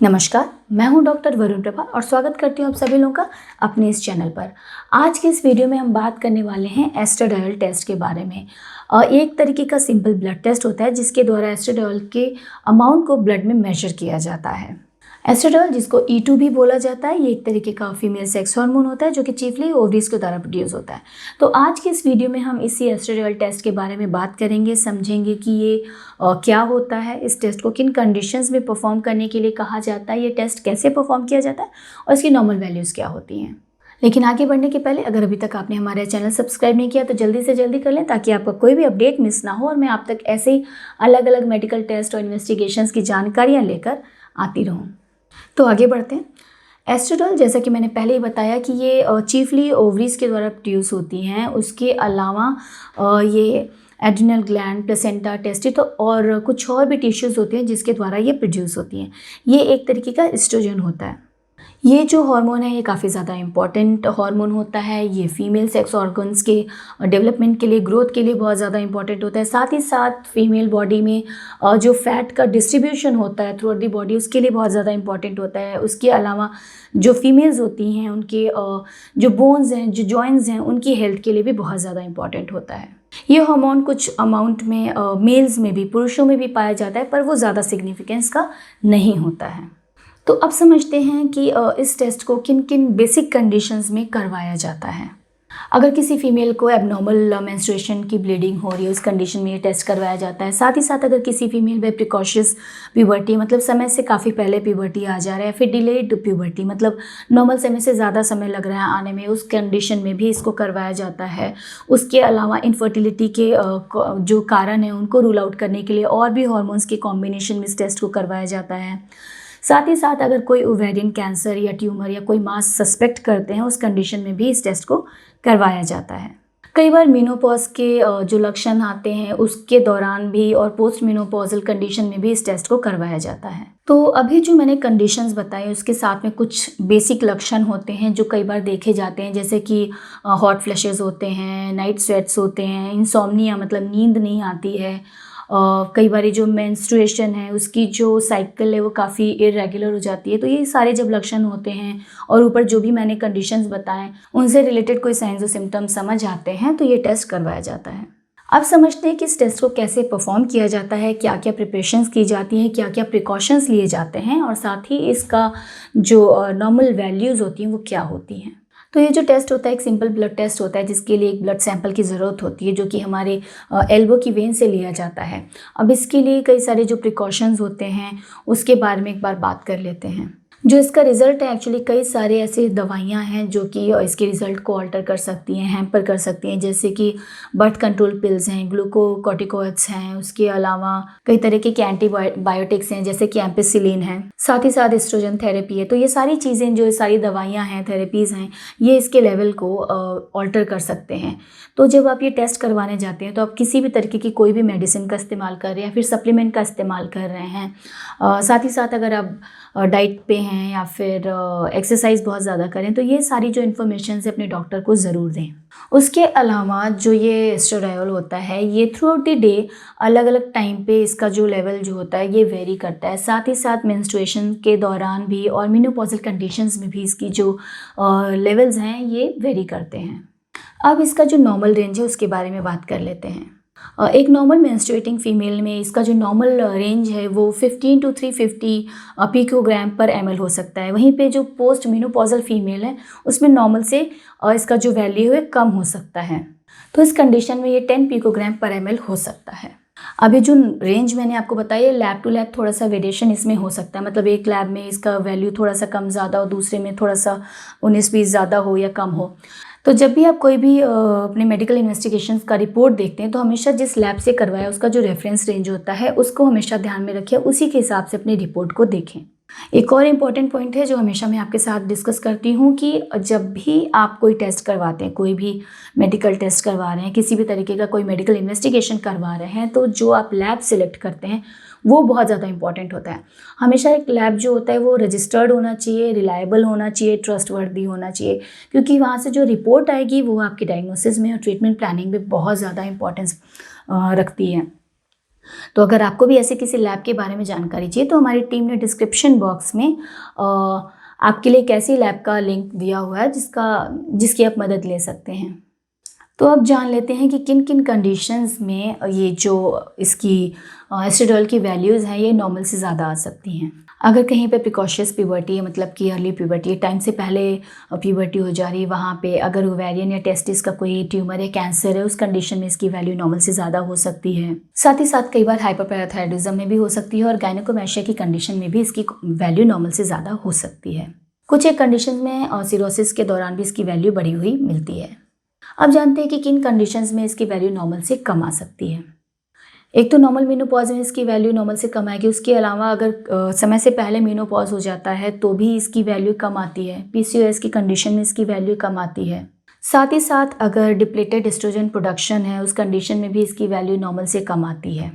नमस्कार, मैं हूं डॉक्टर वरुण प्रभा और स्वागत करती हूं आप सभी लोगों का अपने इस चैनल पर। आज के इस वीडियो में हम बात करने वाले हैं एस्ट्राडायल टेस्ट के बारे में। एक तरीके का सिंपल ब्लड टेस्ट होता है जिसके द्वारा एस्ट्राडायल के अमाउंट को ब्लड में मेजर किया जाता है। एस्ट्राडायल जिसको E2 भी बोला जाता है, ये एक तरीके का फीमेल सेक्स हार्मोन होता है जो कि चीफली ओवरीज के द्वारा प्रोड्यूस होता है। तो आज के इस वीडियो में हम इसी एस्ट्राडायल टेस्ट के बारे में बात करेंगे, समझेंगे कि ये क्या होता है, इस टेस्ट को किन कंडीशंस में परफॉर्म करने के लिए कहा जाता है, ये टेस्ट कैसे परफॉर्म किया जाता है और इसकी नॉर्मल वैल्यूज़ क्या होती हैं। लेकिन आगे बढ़ने के पहले अगर अभी तक आपने हमारा चैनल सब्सक्राइब नहीं किया तो जल्दी से जल्दी कर लें ताकि आपका कोई भी अपडेट मिस ना हो और मैं आप तक ऐसे ही अलग अलग मेडिकल टेस्ट और इन्वेस्टिगेशंस की जानकारियाँ लेकर आती रहूँ। तो आगे बढ़ते हैं। एस्ट्राडायल जैसा कि मैंने पहले ही बताया कि ये चीफली ओवरीज के द्वारा प्रोड्यूस होती हैं। उसके अलावा ये एड्रिनल ग्लैंड, प्लेसेंटा, टेस्टिस और कुछ और भी टिश्यूज़ होते हैं जिसके द्वारा ये प्रोड्यूस होती हैं। ये एक तरीके का एस्ट्रोजन होता है। ये जो हार्मोन है ये काफ़ी ज़्यादा इम्पॉर्टेंट हार्मोन होता है। ये फीमेल सेक्स ऑर्गन्स के डेवलपमेंट के लिए, ग्रोथ के लिए बहुत ज़्यादा इम्पॉर्टेंट होता है। साथ ही साथ फीमेल बॉडी में जो फैट का डिस्ट्रीब्यूशन होता है थ्रू आउट द बॉडी, उसके लिए बहुत ज़्यादा इम्पॉर्टेंट होता है। उसके अलावा जो फीमेल्स होती हैं उनके जो बोन्स हैं, जो जॉइंट्स हैं, उनकी हेल्थ के लिए भी बहुत ज़्यादा इम्पॉर्टेंट होता है। ये हार्मोन कुछ अमाउंट में मेल्स में भी, पुरुषों में भी पाया जाता है, पर वो ज़्यादा सिग्निफिकेंस का नहीं होता है। तो अब समझते हैं कि इस टेस्ट को किन किन बेसिक कंडीशंस में करवाया जाता है। अगर किसी फीमेल को एबनॉर्मल मेंस्ट्रुएशन की ब्लीडिंग हो रही है, उस कंडीशन में ये टेस्ट करवाया जाता है। साथ ही साथ अगर किसी फीमेल में प्रिकॉशियस प्यूबर्टी, मतलब समय से काफ़ी पहले प्यूबर्टी आ जा रहा है, फिर डिलेड प्यूबर्टी, मतलब नॉर्मल समय से ज़्यादा समय लग रहा है आने में, उस कंडीशन में भी इसको करवाया जाता है। उसके अलावा इनफर्टिलिटी के जो कारण हैं उनको रूल आउट करने के लिए और भी हार्मोन्स के कॉम्बिनेशन में इस टेस्ट को करवाया जाता है। साथ ही साथ अगर कोई ओवेरियन कैंसर या ट्यूमर या कोई मास सस्पेक्ट करते हैं, उस कंडीशन में भी इस टेस्ट को करवाया जाता है। कई बार मेनोपॉज के जो लक्षण आते हैं उसके दौरान भी और पोस्ट मेनोपॉजल कंडीशन में भी इस टेस्ट को करवाया जाता है। तो अभी जो मैंने कंडीशंस बताए उसके साथ में कुछ बेसिक लक्षण होते हैं जो कई बार देखे जाते हैं, जैसे कि हॉट फ्लैशेस होते हैं, नाइट स्वेट्स होते हैं, इंसोम्निया मतलब नींद नहीं आती है। कई बार जो मेंस्ट्रुएशन है उसकी जो साइकिल है वो काफ़ी इरेगुलर हो जाती है। तो ये सारे जब लक्षण होते हैं और ऊपर जो भी मैंने कंडीशंस बताएं उनसे रिलेटेड कोई साइंस और सिम्टम्स समझ आते हैं तो ये टेस्ट करवाया जाता है। अब समझते हैं कि इस टेस्ट को कैसे परफॉर्म किया जाता है, क्या क्या प्रिपरेशंस की जाती हैं, क्या क्या प्रिकॉशंस लिए जाते हैं और साथ ही इसका जो नॉर्मल वैल्यूज़ होती हैं वो क्या होती हैं। तो ये जो टेस्ट होता है एक सिंपल ब्लड टेस्ट होता है जिसके लिए एक ब्लड सैंपल की ज़रूरत होती है जो कि हमारे एल्बो की वेन से लिया जाता है। अब इसके लिए कई सारे जो प्रिकॉशंस होते हैं उसके बारे में एक बार बात कर लेते हैं। जो इसका रिज़ल्ट है, एक्चुअली कई सारे ऐसे दवाइयाँ हैं जो कि इसके रिज़ल्ट को अल्टर कर सकती हैं, हैम्पर कर सकती हैं, जैसे कि बर्थ कंट्रोल पिल्स हैं, ग्लूकोकॉर्टिकॉइड्स हैं, उसके अलावा कई तरह के एंटीबायोटिक्स हैं जैसे कि एम्पिसिलिन है, साथ ही साथ एस्ट्रोजन थेरेपी है। तो ये सारी चीज़ें, जो ये सारी दवाइयाँ हैं, थेरेपीज़ हैं, ये इसके लेवल को अल्टर कर सकते हैं। तो जब आप ये टेस्ट करवाने जाते हैं तो आप किसी भी तरीके की कोई भी मेडिसिन का इस्तेमाल कर रहे हैं या फिर सप्लीमेंट का इस्तेमाल कर रहे हैं, साथ ही साथ अगर आप डाइट पे हैं या फिर एक्सरसाइज बहुत ज़्यादा करें, तो ये सारी जो इन्फॉर्मेशन है अपने डॉक्टर को ज़रूर दें। उसके अलावा जो ये एस्ट्राडायल होता है ये थ्रू आउट द डे अलग अलग टाइम पे इसका जो लेवल जो होता है ये वेरी करता है। साथ ही साथ मेंस्ट्रुएशन के दौरान भी और मेनोपॉजल कंडीशंस में भी इसकी जो लेवल्स हैं ये वेरी करते हैं। अब इसका जो नॉर्मल रेंज है उसके बारे में बात कर लेते हैं। एक नॉर्मल मेंस्ट्रुएटिंग फीमेल में इसका जो नॉर्मल रेंज है वो 15 to 350 पिकोग्राम पर ml हो सकता है। वहीं पे जो पोस्ट मेनोपॉजल फीमेल है उसमें नॉर्मल से इसका जो वैल्यू है कम हो सकता है। तो इस कंडीशन में ये 10 पिकोग्राम पर ml हो सकता है। अभी जो रेंज मैंने आपको बताया लैब टू लैब थोड़ा सा वेरिएशन इसमें हो सकता है, मतलब एक लैब में इसका वैल्यू थोड़ा सा कम ज़्यादा और दूसरे में थोड़ा सा 19-20 ज़्यादा हो या कम हो। तो जब भी आप कोई भी अपने मेडिकल इन्वेस्टिगेशंस का रिपोर्ट देखते हैं तो हमेशा जिस लैब से करवाया उसका जो रेफरेंस रेंज होता है उसको हमेशा ध्यान में रखें, उसी के हिसाब से अपनी रिपोर्ट को देखें। एक और इम्पॉर्टेंट पॉइंट है जो हमेशा मैं आपके साथ डिस्कस करती हूँ कि जब भी आप कोई टेस्ट करवाते हैं, कोई भी मेडिकल टेस्ट करवा रहे हैं, किसी भी तरीके का कोई मेडिकल इन्वेस्टिगेशन करवा रहे हैं, तो जो आप लैब सिलेक्ट करते हैं वो बहुत ज़्यादा इंपॉर्टेंट होता है। हमेशा एक लैब जो होता है वो रजिस्टर्ड होना चाहिए, रिलायबल होना चाहिए, ट्रस्टवर्दी होना चाहिए, क्योंकि वहाँ से जो रिपोर्ट आएगी वो आपकी डायग्नोसिस में और ट्रीटमेंट प्लानिंग में बहुत ज़्यादा इंपॉर्टेंस रखती है। तो अगर आपको भी ऐसे किसी लैब के बारे में जानकारी चाहिए तो हमारी टीम ने डिस्क्रिप्शन बॉक्स में आपके लिए एक ऐसी लैब का लिंक दिया हुआ है जिसकी आप मदद ले सकते हैं। तो अब जान लेते हैं कि किन किन कंडीशंस में ये जो इसकी एस्ट्राडियोल की वैल्यूज़ हैं ये नॉर्मल से ज़्यादा आ सकती हैं। अगर कहीं पे प्रिकॉशियस प्यूबर्टी है, मतलब कि अर्ली प्यूबर्टी है, टाइम से पहले प्यूबर्टी हो जा रही है, वहाँ पे अगर ओवेरियन या टेस्टिस का कोई ट्यूमर है, कैंसर है, उस कंडीशन में इसकी वैल्यू नॉर्मल से ज़्यादा हो सकती है। साथ ही साथ कई बार हाइपरपैराथायरॉयडिज्म में भी हो सकती है और गायनेकोमैस्टिया की कंडीशन में भी इसकी वैल्यू नॉर्मल से ज़्यादा हो सकती है। कुछ एक कंडीशन में सिरोसिस के दौरान भी इसकी वैल्यू बढ़ी हुई मिलती है। अब जानते हैं कि किन कंडीशंस में इसकी वैल्यू नॉर्मल से कम आ सकती है। एक तो नॉर्मल मेनोपॉज में इसकी वैल्यू नॉर्मल से कम आएगी। उसके अलावा अगर समय से पहले मेनोपॉज हो जाता है तो भी इसकी वैल्यू कम आती है। पीसीओएस की कंडीशन में इसकी वैल्यू कम आती है। साथ ही साथ अगर डिप्लेटेड एस्ट्रोजन प्रोडक्शन है, उस कंडीशन में भी इसकी वैल्यू नॉर्मल से कम आती है।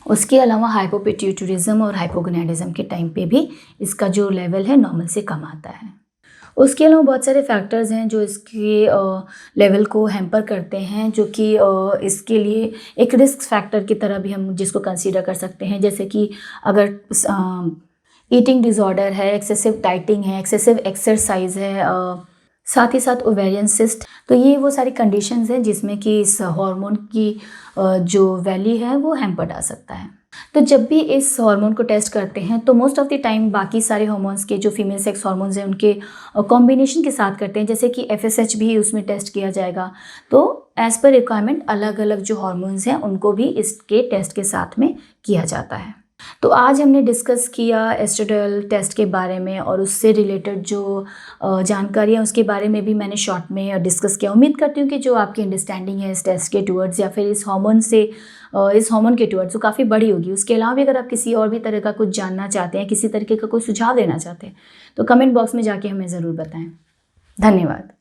उसके अलावा हाइपोपिट्यूटरिज्म और हाइपोगोनाडिज्म के टाइम पे भी इसका जो लेवल है नॉर्मल से कम आता है। उसके अलावा बहुत सारे फैक्टर्स हैं जो इसके लेवल को हैम्पर करते हैं, जो कि इसके लिए एक रिस्क फैक्टर की तरह भी हम जिसको कंसीडर कर सकते हैं। जैसे कि अगर ईटिंग डिसऑर्डर है, एक्सेसिव डाइटिंग है, एक्सेसिव एक्सरसाइज है, साथ ही साथ ओवेरियन सिस्ट, तो ये वो सारी कंडीशंस हैं जिसमें कि इस हार्मोन की जो वैल्यू है वो हैम्पर्ड आ सकता है। तो जब भी इस हार्मोन को टेस्ट करते हैं तो मोस्ट ऑफ द टाइम बाकी सारे हार्मोन्स के जो फीमेल सेक्स हार्मोन्स हैं उनके कॉम्बिनेशन के साथ करते हैं। जैसे कि एफएसएच भी उसमें टेस्ट किया जाएगा। तो एज़ पर रिक्वायरमेंट अलग अलग जो हार्मोन्स हैं उनको भी इसके टेस्ट के साथ में किया जाता है। तो आज हमने डिस्कस किया एस्ट्राडियोल टेस्ट के बारे में और उससे रिलेटेड जो जानकारी है उसके बारे में भी मैंने शॉर्ट में डिस्कस किया। उम्मीद करती हूँ कि जो आपकी अंडरस्टैंडिंग है इस टेस्ट के टूवर्ड्स या फिर इस हार्मोन के टूवर्ड्स वो काफ़ी बड़ी होगी। उसके अलावा भी अगर आप किसी और भी तरह का कुछ जानना चाहते हैं, किसी तरीके का कोई सुझाव देना चाहते हैं तो कमेंट बॉक्स में जाके हमें ज़रूर बताएं। धन्यवाद।